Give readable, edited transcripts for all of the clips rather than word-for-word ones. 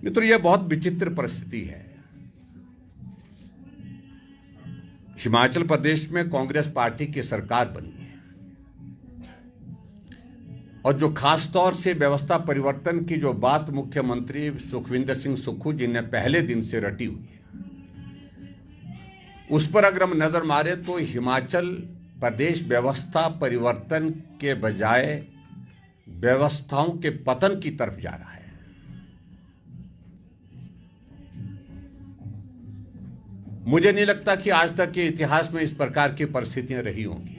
मित्रों, यह बहुत विचित्र परिस्थिति है। हिमाचल प्रदेश में कांग्रेस पार्टी की सरकार बनी है और जो खास तौर से व्यवस्था परिवर्तन की जो बात मुख्यमंत्री सुखविंदर सिंह सुक्खू जी ने पहले दिन से रटी हुई है, उस पर अगर हम नजर मारे तो हिमाचल प्रदेश व्यवस्था परिवर्तन के बजाय व्यवस्थाओं के पतन की तरफ जा रहा है। मुझे नहीं लगता कि आज तक के इतिहास में इस प्रकार की परिस्थितियां रही होंगी।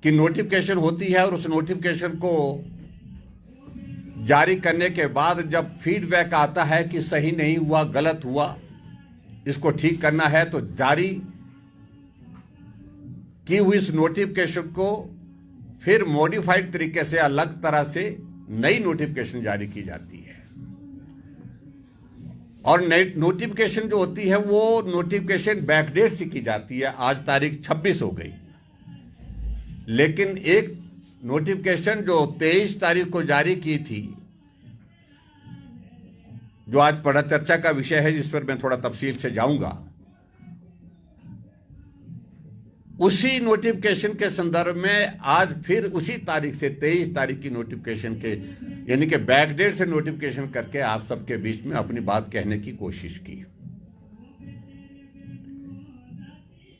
कि नोटिफिकेशन होती है और उस नोटिफिकेशन को जारी करने के बाद जब फीडबैक आता है कि सही नहीं हुआ, गलत हुआ, इसको ठीक करना है, तो जारी की हुई इस नोटिफिकेशन को फिर मॉडिफाइड तरीके से अलग तरह से नई नोटिफिकेशन जारी की जाती है। और नई नोटिफिकेशन जो होती है वो नोटिफिकेशन बैकडेट से की जाती है। आज तारीख 26 हो गई, लेकिन एक नोटिफिकेशन जो 23 तारीख को जारी की थी, जो आज बड़ा चर्चा का विषय है, जिस पर मैं थोड़ा तफसील से जाऊंगा, उसी नोटिफिकेशन के संदर्भ में आज फिर उसी तारीख से 23 तारीख की नोटिफिकेशन के यानी कि बैकडेट से नोटिफिकेशन करके आप सबके बीच में अपनी बात कहने की कोशिश की।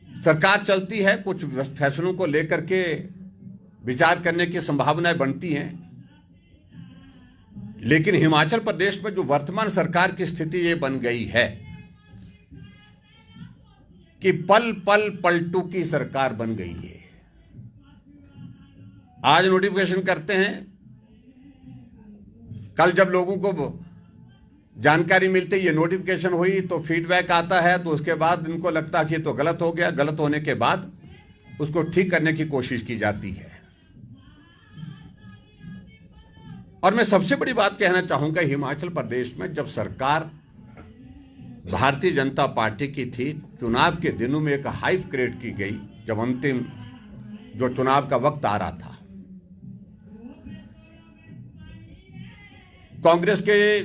सरकार चलती है, कुछ फैसलों को लेकर के विचार करने की संभावनाएं बनती हैं, लेकिन हिमाचल प्रदेश में जो वर्तमान सरकार की स्थिति ये बन गई है कि पल पल पलटू की सरकार बन गई है। आज नोटिफिकेशन करते हैं, कल जब लोगों को जानकारी मिलती है ये नोटिफिकेशन हुई तो फीडबैक आता है, तो उसके बाद इनको लगता है कि ये तो गलत हो गया। गलत होने के बाद उसको ठीक करने की कोशिश की जाती है। और मैं सबसे बड़ी बात कहना चाहूंगा, हिमाचल प्रदेश में जब सरकार भारतीय जनता पार्टी की थी, चुनाव के दिनों में एक हाइप क्रिएट की गई, जब अंतिम जो चुनाव का वक्त आ रहा था, कांग्रेस के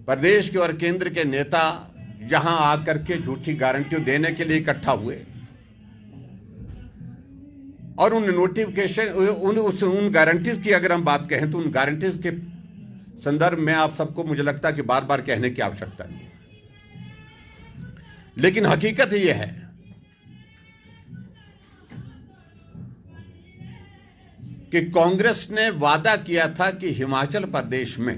प्रदेश के और केंद्र के नेता यहां आकर के झूठी गारंटियां देने के लिए इकट्ठा हुए और उन नोटिफिकेशन उन गारंटीज की अगर हम बात कहें तो उन गारंटीज के संदर्भ में आप सबको मुझे लगता है कि बार बार कहने की आवश्यकता नहीं है, लेकिन हकीकत यह है कि कांग्रेस ने वादा किया था कि हिमाचल प्रदेश में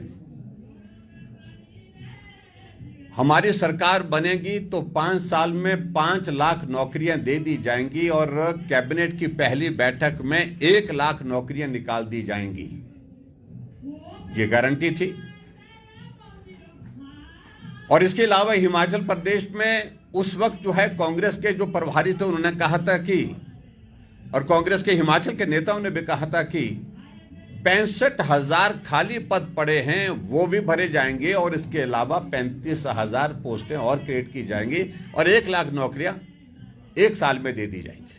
हमारी सरकार बनेगी तो 5 साल में 5 लाख नौकरियां दे दी जाएंगी और कैबिनेट की पहली बैठक में 1 लाख नौकरियां निकाल दी जाएंगी। ये गारंटी थी। और इसके अलावा हिमाचल प्रदेश में उस वक्त जो है कांग्रेस के जो प्रभारी थे उन्होंने कहा था कि, और कांग्रेस के हिमाचल के नेताओं ने भी कहा था कि 65,000 खाली पद पड़े हैं वो भी भरे जाएंगे और इसके अलावा 35,000 पोस्टें और क्रिएट की जाएंगी और 1 लाख नौकरियां 1 साल में दे दी जाएंगी।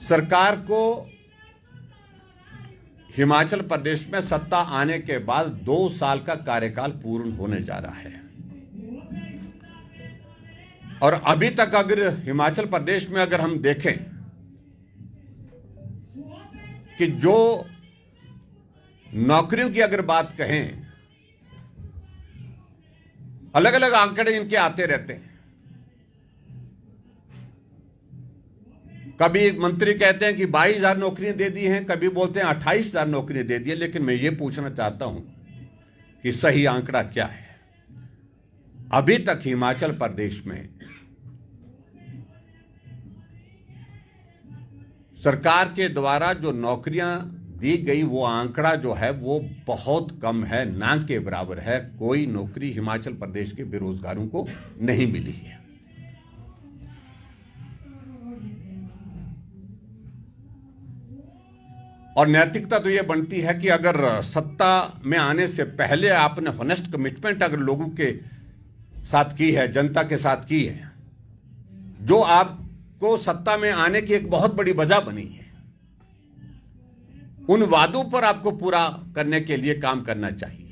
सरकार को हिमाचल प्रदेश में सत्ता आने के बाद 2 साल का कार्यकाल पूर्ण होने जा रहा है और अभी तक अगर हिमाचल प्रदेश में अगर हम देखें कि जो नौकरियों की अगर बात कहें, अलग अलग आंकड़े इनके आते रहते हैं। कभी मंत्री कहते हैं कि 22,000 नौकरियां दे दी हैं, कभी बोलते हैं 28,000 नौकरियां दे दी है, लेकिन मैं ये पूछना चाहता हूं कि सही आंकड़ा क्या है। अभी तक हिमाचल प्रदेश में सरकार के द्वारा जो नौकरियां दी गई वो आंकड़ा जो है वो बहुत कम है, ना के बराबर है। कोई नौकरी हिमाचल प्रदेश के बेरोजगारों को नहीं मिली है। और नैतिकता तो ये बनती है कि अगर सत्ता में आने से पहले आपने होनेस्ट कमिटमेंट अगर लोगों के साथ की है, जनता के साथ की है, जो आपको सत्ता में आने की एक बहुत बड़ी वजह बनी है, उन वादों पर आपको पूरा करने के लिए काम करना चाहिए।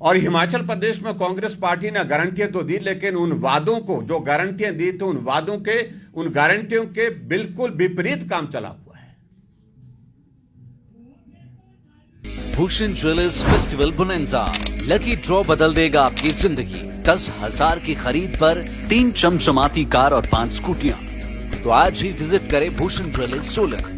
और हिमाचल प्रदेश में कांग्रेस पार्टी ने गारंटियां तो दी, लेकिन उन वादों को, जो गारंटियां दी थी, उन गारंटियों के बिल्कुल विपरीत काम चला हुआ है। Bhushan jewellers festival bonanza, lucky draw बदल देगा आपकी जिंदगी। 10,000 की खरीद पर 3 चमचमाती कार और 5 स्कूटियां। तो आज ही विजिट करें भूषण ज्वेलर्स सोलन।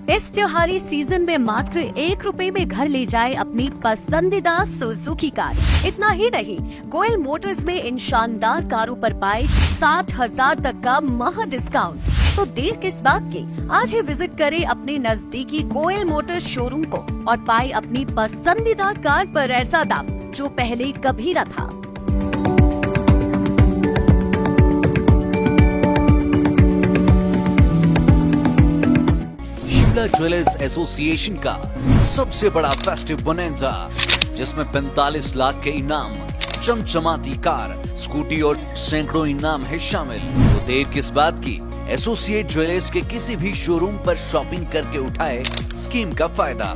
इस त्योहारी सीजन में मात्र 1 रुपए में घर ले जाए अपनी पसंदीदा सुजुकी कार। इतना ही नहीं, गोयल मोटर्स में इन शानदार कारों पर पाए 60,000 तक का महा डिस्काउंट। तो देर किस बात की, आज ही विजिट करें अपने नजदीकी गोयल मोटर्स शोरूम को और पाए अपनी पसंदीदा कार पर ऐसा दाम जो पहले कभी न था। ज्वेलर्स एसोसिएशन का सबसे बड़ा फेस्टिव बोनैंजा, जिसमें 45 लाख के इनाम, चमचमाती कार, स्कूटी और सैकड़ों इनाम है शामिल। तो देर किस बात की, एसोसिएट ज्वेलर्स के किसी भी शोरूम पर शॉपिंग करके उठाए स्कीम का फायदा।